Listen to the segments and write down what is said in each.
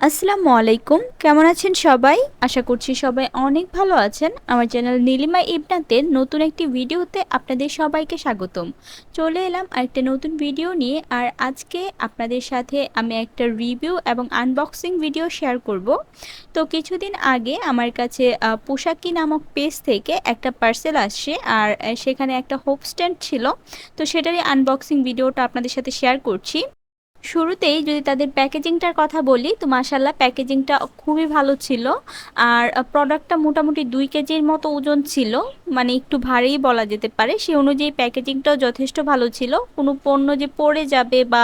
আসসালামু আলাইকুম, কেমন আছেন সবাই? আশা করছি সবাই অনেক ভালো আছেন। আমার চ্যানেল নীলিমা ইবনাতের নতুন একটি ভিডিওতে আপনাদের সবাইকে স্বাগতম। চলে এলাম আরেকটা নতুন ভিডিও নিয়ে। আর আজকে আপনাদের সাথে আমি একটা রিভিউ এবং আনবক্সিং ভিডিও শেয়ার করব। তো কিছুদিন আগে আমার কাছে পোশাকি নামক পেজ থেকে একটা পার্সেল আসছে, আর সেখানে একটা হোপ স্ট্যান্ড ছিল। তো সেটারই আনবক্সিং ভিডিওটা আপনাদের সাথে শেয়ার করছি। শুরুতেই যদি তাদের প্যাকেজিংটার কথা বলি, তো মাশাল্লাহ প্যাকেজিংটা খুবই ভালো ছিল। আর প্রোডাক্টটা মোটামুটি 2 কেজির মতো ওজন ছিল, মানে একটু ভারী বলা যেতে পারে। সেই অনুযায়ী প্যাকেজিংটাও যথেষ্ট ভালো ছিল। কোনো পণ্য যে পড়ে যাবে বা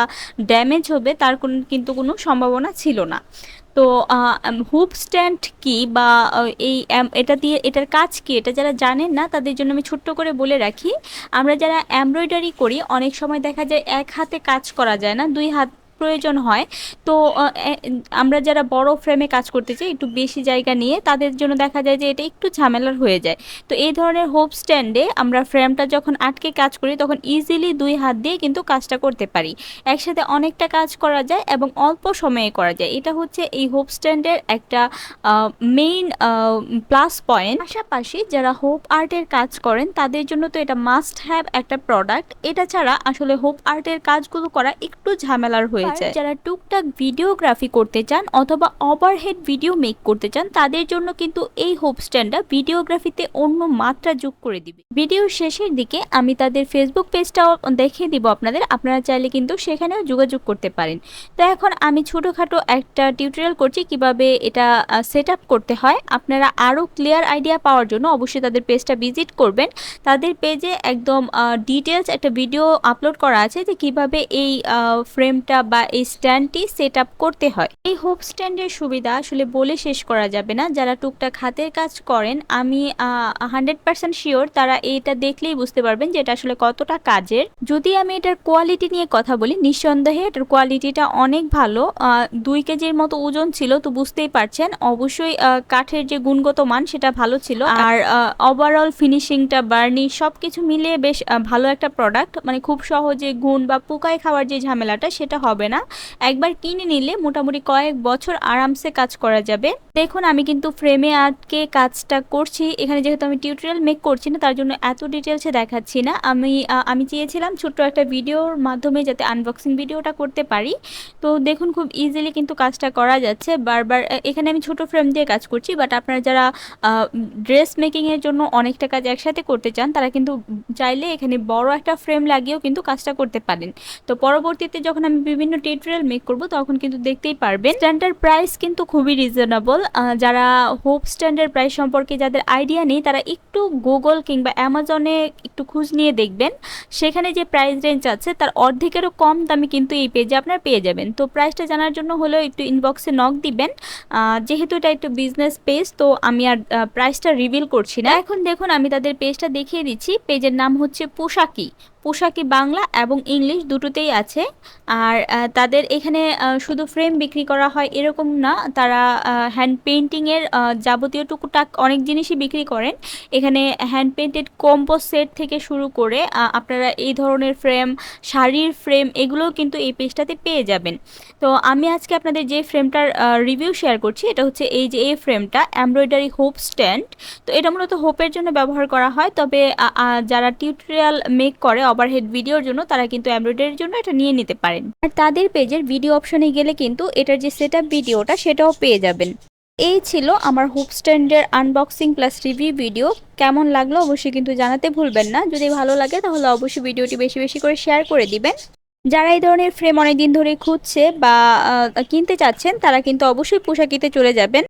ড্যামেজ হবে তার কিন্তু কোনো সম্ভাবনা ছিল না। তো হুপ স্ট্যান্ড কি বা এটা দিয়ে এটার কাজ কি, এটা যারা জানেন না তাদের জন্য আমি ছোট্ট করে বলে রাখি। আমরা যারা এমব্রয়ডারি করি অনেক সময় দেখা যায় এক হাতে কাজ করা যায় না, 2 হাত প্রয়োজন হয়। তো আমরা যারা বড় ফ্রেমে কাজ করতে চাই, একটু বেশি জায়গা নিয়ে, তাদের জন্য দেখা যায় যে এটা একটু ঝামেলার হয়ে যায়। তো এই ধরনের হোপ স্ট্যান্ডে আমরা ফ্রেমটা যখন আটকে কাজ করি তখন ইজিলি 2 হাত দিয়ে কিন্তু কাজটা করতে পারি। একসাথে অনেকটা কাজ করা যায় এবং অল্প সময়ে করা যায়। এটা হচ্ছে এই হোপ স্ট্যান্ডের একটা মেইন প্লাস পয়েন্ট। পাশাপাশি যারা হোপ আর্টের কাজ করেন তাদের জন্য তো এটা মাস্ট হ্যাভ একটা প্রোডাক্ট। এটা ছাড়া আসলে হোপ আর্টের কাজগুলো করা একটু ঝামেলার হয়ে যায়। যারা টুকটাক ভিডিওগ্রাফি করতে চান অথবা ওভারহেড ভিডিও মেক করতে চান তাদের জন্য কিন্তু এই হোপ স্ট্যান্ডটা ভিডিওগ্রাফিতে অন্য মাত্রা যোগ করে দিবে। ভিডিওর শেষের দিকে আমি তাদের ফেসবুক পেজটাও দেখিয়ে দিব আপনাদের, আপনারা চাইলে কিন্তু সেখানেও যোগাযোগ করতে পারেন। তো এখন আমি ছোটোখাটো একটা টিউটোরিয়াল করছি কিভাবে এটা সেট আপ করতে হয়। আপনারা আরও ক্লিয়ার আইডিয়া পাওয়ার জন্য অবশ্যই তাদের পেজটা ভিজিট করবেন। তাদের পেজে একদম ডিটেলস একটা ভিডিও আপলোড করা আছে যে কিভাবে এই ফ্রেমটা বা এই স্ট্যান্ডটি সেট আপ করতে হয়। এই হোপ স্ট্যান্ডের সুবিধা আসলে বলে শেষ করা যাবে না। যারা টুকটাক হাতের কাজ করেন আমি 100% শিওর তারা এটা দেখলেই বুঝতে পারবেন যে এটা আসলে কতটা কাজের। যদি আমি এটার কোয়ালিটি নিয়ে কথা বলি, নিঃসন্দেহে এটার কোয়ালিটিটা অনেক ভালো। 2 কেজির মতো ওজন ছিল, তো বুঝতেই পারছেন অবশ্যই কাঠের যে গুণগত মান সেটা ভালো ছিল। আর ওভারঅল ফিনিশিংটা, বার্নিশ সবকিছু মিলিয়ে বেশ ভালো একটা প্রোডাক্ট। মানে খুব সহজে গুণ বা পোকায় খাওয়ার যে ঝামেলাটা সেটা হবে না। একবার কিনে নিলে মোটামুটি কয়েক বছর আরামসে কাজ করা যাবে। দেখুন আমি কিন্তু ফ্রেমে আটকে কাজটা করছি। এখানে যেহেতু আমি টিউটোরিয়াল মেক করছি না তার জন্য এত ডিটেলসে দেখাচ্ছি না। আমি চেয়েছিলাম ছোট্ট একটা ভিডিওর মাধ্যমে যাতে আনবক্সিং ভিডিওটা করতে পারি। তো দেখুন খুব ইজিলি কিন্তু কাজটা করা যাচ্ছে। বারবার এখানে আমি ছোট ফ্রেম দিয়ে কাজ করছি, বাট আপনারা যারা ড্রেস মেকিংয়ের জন্য অনেকটা কাজ একসাথে করতে চান তারা কিন্তু চাইলে এখানে বড় একটা ফ্রেম লাগিয়েও কিন্তু কাজটা করতে পারেন। তো পরবর্তীতে যখন আমি বিভিন্ন টিউটোরিয়াল মেক করব তখন কিন্তু দেখতেই পারবেন। স্ট্যান্ডার্ড প্রাইস কিন্তু খুবই রিজনেবল। যারা হোপ স্ট্যান্ডের প্রাইস সম্পর্কে যাদের আইডিয়া নেই তারা একটু গুগল কিংবা অ্যামাজনে একটু খোঁজ নিয়ে দেখবেন। সেখানে যে প্রাইস রেঞ্জ আছে তার অর্ধেকেরও কম দামে কিন্তু এই পেজে আপনারা পেয়ে যাবেন। তো প্রাইসটা জানার জন্য হলেও একটু ইনবক্সে নক দিবেন। যেহেতু এটা একটু বিজনেস পেজ তো আমি আর প্রাইসটা রিভিল করছি না। এখন দেখুন আমি তাদের পেজটা দেখিয়ে দিচ্ছি। পেজের নাম হচ্ছে পোশাকি বাংলা এবং ইংলিশ দুটোতেই আছে। আর তাদের এখানে শুধু ফ্রেম বিক্রি করা হয় এরকম না, তারা হ্যান্ড পেইন্টিংয়ের যাবতীয় টুকুটাক অনেক জিনিসই বিক্রি করেন। এখানে হ্যান্ড পেইন্টেড কম্পোজ সেট থেকে শুরু করে আপনারা এই ধরনের ফ্রেম, শাড়ির ফ্রেম এগুলোও কিন্তু এই পেজটাতে পেয়ে যাবেন। তো আমি আজকে আপনাদের যে ফ্রেমটার রিভিউ শেয়ার করছি এটা হচ্ছে এই ফ্রেমটা এমব্রয়ডারি হোপ স্ট্যান্ড। তো এটা মূলত হোপের জন্য ব্যবহার করা হয়, তবে যারা টিউটোরিয়াল মেক করে ওভারহেড ভিডিওর জন্য তারা কিন্তু এমব্রয়ডারির জন্য এটা নিয়ে নিতে পারেন। আর তাদের পেজের ভিডিও অপশনে গেলে কিন্তু এটার যে সেটআপ ভিডিওটা সেটাও পেয়ে যাবেন। এই ছিল আমার হুপ স্ট্যান্ডের আনবক্সিং প্লাস রিভিউ ভিডিও। কেমন লাগলো অবশ্যই কিন্তু জানাতে ভুলবেন না। যদি ভালো লাগে তাহলে অবশ্যই ভিডিওটি বেশি বেশি করে শেয়ার করে দিবেন। যারা এই ধরনের ফ্রেম অনেকদিন ধরে খুঁজছে বা কিনতে চাচ্ছেন তারা কিন্তু অবশ্যই পোশাকিতে চলে যাবেন।